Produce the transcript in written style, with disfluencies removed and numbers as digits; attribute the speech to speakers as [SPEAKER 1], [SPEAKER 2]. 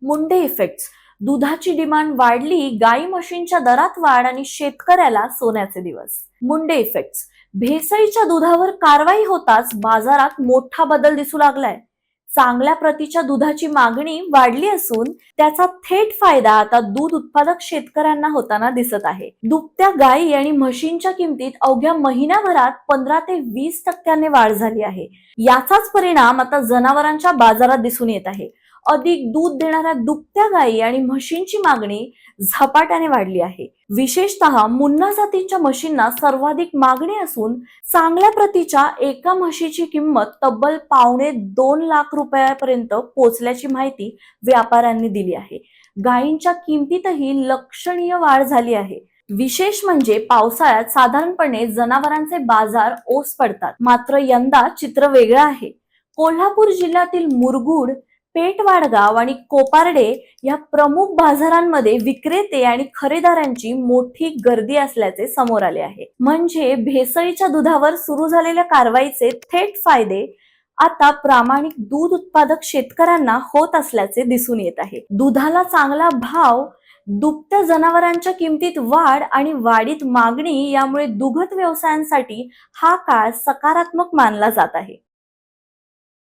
[SPEAKER 1] Munde effects, दुधाची demand वाढली, गाई म्हशींच्या दरात वाढ आणि शेतकऱ्याला सोन्याचे दिवस. मुंडे इफेक्ट्स, भेसळीच्या दुधावर कारवाई होताच बाजारात मोठा बदल दिसू लागलाय. चांगल्या प्रतीच्या दुधाची मागणी वाढली असून त्याचा थेट फायदा आता दूध उत्पादक शेतकऱ्यांना होताना दिसत आहे. दुभत्या गाई आणि म्हशींच्या किमतीत अवघ्या महिन्याभरात 15 ते 20% वाढ झाली आहे. याचाच परिणाम आता जनावरांच्या बाजारात दिसून येत आहे. अधिक दूध देणाऱ्या दुभत्या गायी आणि म्हशींची मागणी झपाट्याने वाढली आहे. विशेषतः मुन्ना जातीच्या म्हशींना सर्वाधिक मागणी असून चांगल्या प्रतीच्या एका म्हशीची किंमत तब्बल ₹2.25 लाख पोहोचल्याची माहिती व्यापाऱ्यांनी दिली आहे. गायींच्या किमतीतही लक्षणीय वाढ झाली आहे. विशेष म्हणजे पावसाळ्यात साधारणपणे जनावरांचे बाजार ओस पडतात, मात्र यंदा चित्र वेगळं आहे. कोल्हापूर जिल्ह्यातील मुरगुड, पेठवाडगाव आणि कोपारडे या प्रमुख बाजारांमध्ये विक्रेते आणि खरेदीदारांची मोठी गर्दी असल्याचे समोर आले आहे. म्हणजे भेसळीच्या दुधावर सुरू झालेल्या कारवाईचे थेट फायदे आता प्रामाणिक दूध उत्पादक शेतकऱ्यांना होत असल्याचे दिसून येत आहे. दुधाला चांगला भाव, दुभत्या जनावरांच्या किमतीत वाढ आणि वाढीत मागणी यामुळे दुग्ध व्यवसायांसाठी हा काळ सकारात्मक मानला जात आहे.